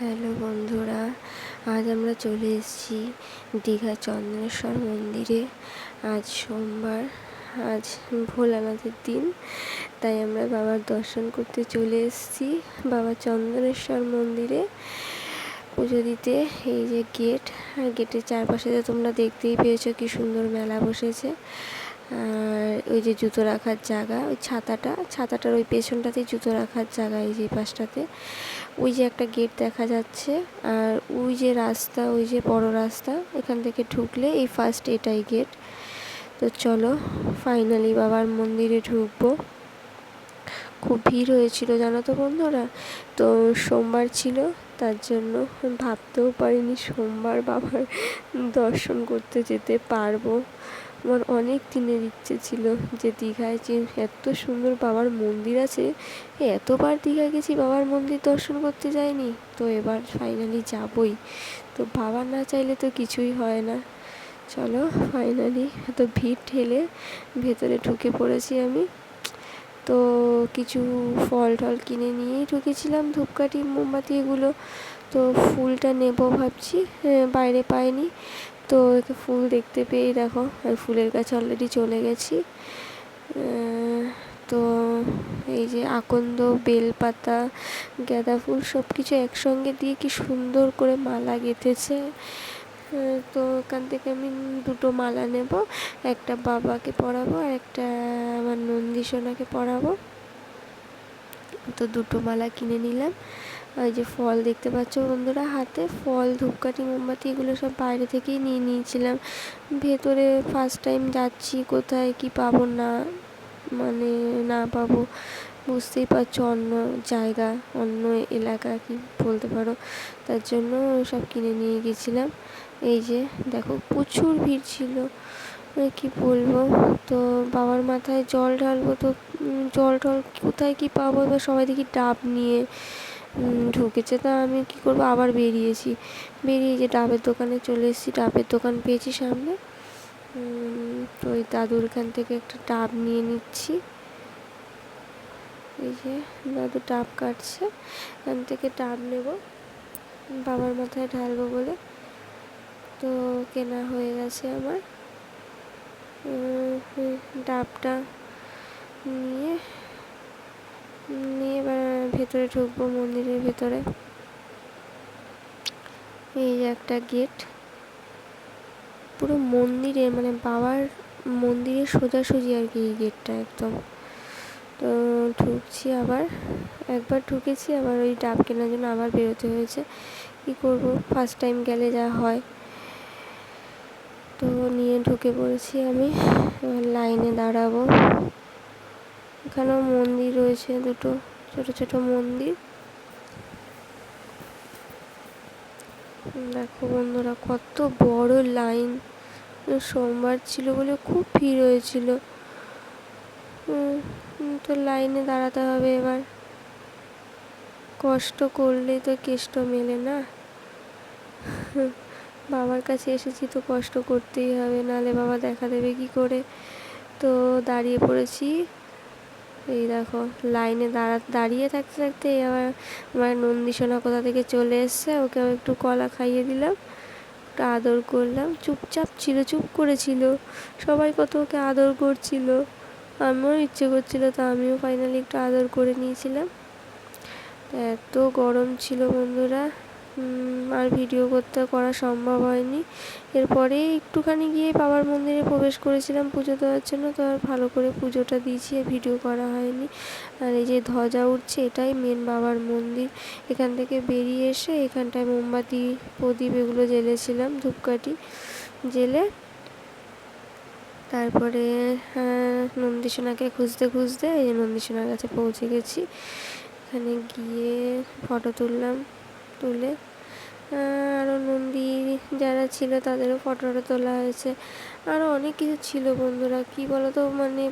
Hello বন্ধুরা, আজ আমরা চলে এসেছি দীঘা চন্দনেশ্বর মন্দিরে। আজ সোমবার, আজ ভোলানাথের দিন, তাই আমরা বাবার দর্শন করতে চলে এসেছি বাবা চন্দনেশ্বর মন্দিরে পুজো দিতে। এই যে গেট, আর গেটের চারপাশে তো তোমরা দেখতেই পেয়েছো কি সুন্দর মেলা বসেছে। আর ওই যে জুতো রাখার জায়গা, ওই ছাতাটার ওই পেছনটাতেই জুতো রাখার জায়গা, এই যে পাশটাতে ওই যে একটা গেট দেখা যাচ্ছে। আর ওই যে রাস্তা, ওই যে বড় রাস্তা, এখান থেকে ঢুকলে এই ফার্স্ট এটাই গেট। তো চলো ফাইনালি বাবার মন্দিরে ঢুকবো। খুব ভিড় হয়েছিল জানো তো বন্ধুরা, তো সোমবার ছিল, তার জন্য ভাবতেও পারিনি সোমবার বাবার দর্শন করতে যেতে পারবো। আমার অনেক দিনের ইচ্ছে ছিল যে দীঘায় যে এত সুন্দর বাবার মন্দির আছে, এতবার দীঘা গেছি বাবার মন্দির দর্শন করতে যাইনি, তো এবার ফাইনালি যাবই। তো বাবা না চাইলে তো কিছুই হয় না। চলো ফাইনালি এত ভিড় ঠেলে ভেতরে ঢুকে পড়েছি আমি। তো কিছু ফল টল কিনে নিয়েই ঢুকেছিলাম, ধূপকাঠি মোমবাতি এগুলো। তো ফুলটা নেবো ভাবছি, বাইরে পাইনি, তো একে ফুল দেখতে পেয়েই দেখো আমি ফুলের কাছে অলরেডি চলে গেছি। তো এই যে আকন্দ, বেলপাতা, গাঁদা ফুল সব কিছু একসঙ্গে দিয়ে কি সুন্দর করে মালা গেঁথেছে। তো ওখান থেকে আমি দুটো মালা নেব, একটা বাবাকে পরাবো আর একটা আমার নন্দীসোনাকে পরাবো। তো দুটো মালা কিনে নিলাম। ওই যে ফল দেখতে পাচ্ছ বন্ধুরা, হাতে ফল, ধূপকাঠি, মোমবাতি এগুলো সব বাইরে থেকেই নিয়ে নিয়েছিলাম। ভেতরে ফার্স্ট টাইম যাচ্ছি, কোথায় কি পাবো না পাবো বুঝতেই পারছো, অন্য জায়গা অন্য এলাকা কি বলতে পারো, তার জন্য সব কিনে নিয়ে গেছিলাম। এই যে দেখো প্রচুর ভিড় ছিল, কি বলবো। তো বাবার মাথায় জল ঢালবো, তো জল টল কোথায় কি পাবো, এবার সবাই দেখি ডাব নিয়ে ঢুকেছে। তা আমি কি করবো, আবার বেরিয়ে যে ডাবের দোকানে চলে এসেছি, ডাবের দোকান পেয়েছি সামনে। তো ওই দাদুর এখান থেকে একটা ডাব নিয়ে নিচ্ছি। এই যে দাদু ডাব কাটছে, এখান থেকে ডাব নেব বাবার মাথায় ঢালবো বলে। তো কেনা হয়ে গেছে আমার। ডাবটা নিয়ে এবার ভেতরে ঢুকবো মন্দিরের ভেতরে। এই যে একটা গেট, পুরো মন্দিরে মানে বাবার মন্দিরের সোজাসুজি আর কি এই গেটটা একদম। তো ঢুকছি, আবার একবার ঢুকেছি, আবার ওই ডাব কেনার জন্য আবার বেরোতে হয়েছে। কী করব, ফার্স্ট টাইম গেলে যা হয়। তো নিয়ে ঢুকে পড়েছি আমি, এবার লাইনে দাঁড়াবো। এখানেও মন্দির রয়েছে, দুটো ছোট ছোট মন্দির। দেখো বন্ধুরা কত বড় লাইন, সোমবার ছিল বলে খুব ভিড় হয়েছিল। তো লাইনে দাঁড়াতে হবে এবার, কষ্ট করলে তো কেষ্ট মেলে না। বাবার কাছে এসেছি তো কষ্ট করতেই হবে, নাহলে বাবা দেখা দেবে কি করে। তো দাঁড়িয়ে পড়েছি। এই দেখো লাইনে দাঁড়িয়ে থাকতে থাকতে আবার আমার নন্দীসোনা কোথা থেকে চলে এসছে, ওকে একটু কলা খাইয়ে দিলাম, একটু আদর করলাম। চুপচাপ ছিল, চুপ করেছিল, সবাই কত ওকে আদর করছিল, আমিও ইচ্ছে করছিল, তো আমিও ফাইনালি একটু আদর করে নিয়েছিলাম। এত গরম ছিল বন্ধুরা, আর ভিডিও করা সম্ভব হয়নি। এরপরে একটুখানি গিয়ে বাবার মন্দিরে প্রবেশ করেছিলাম পুজো দেওয়ার জন্য, তো আর ভালো করে পুজোটা দিয়েছি, ভিডিও করা হয়নি। আর এই যে ধ্বজা উঠছে, এটাই মেন বাবার মন্দির। এখান থেকে বেরিয়ে এসে এখানটায় মোমবাতি, প্রদীপ এগুলো জ্বেলেছিলাম, ধূপকাঠি জ্বেলে তারপরে নন্দীসোনাকে খুঁজতে খুঁজতে এই যে নন্দীসোনার কাছে পৌঁছে গেছি। এখানে গিয়ে ফটো তুলে আরও নন্দী যারা ছিল তাদেরও ফটোটা তোলা হয়েছে। আরও অনেক কিছু ছিল বন্ধুরা, কী বলো তো, মানে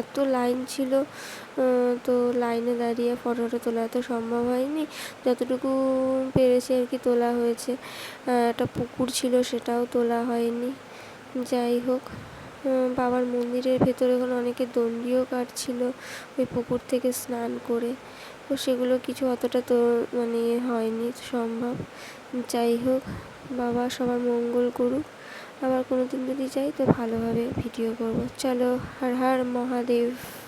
এত লাইন ছিল, তো লাইনে দাঁড়িয়ে ফটোটা তোলা এত সম্ভব হয়নি, যতটুকু পেরেছি আর কি তোলা হয়েছে। একটা পুকুর ছিল, সেটাও তোলা হয়নি। যাই হোক, বাবার মন্দিরের ভেতরে ওখানে অনেকে দণ্ডিও কাটছিল ওই পুকুর থেকে স্নান করে। তো সেগুলো কিছু অতটা তো মানে হয়নি সম্ভব। যাই হোক, বাবা সবার মঙ্গল করুক। আবার কোনো দিন যদি যাই তো ভালোভাবে ভিডিও করব। চলো, হর হর মহাদেব।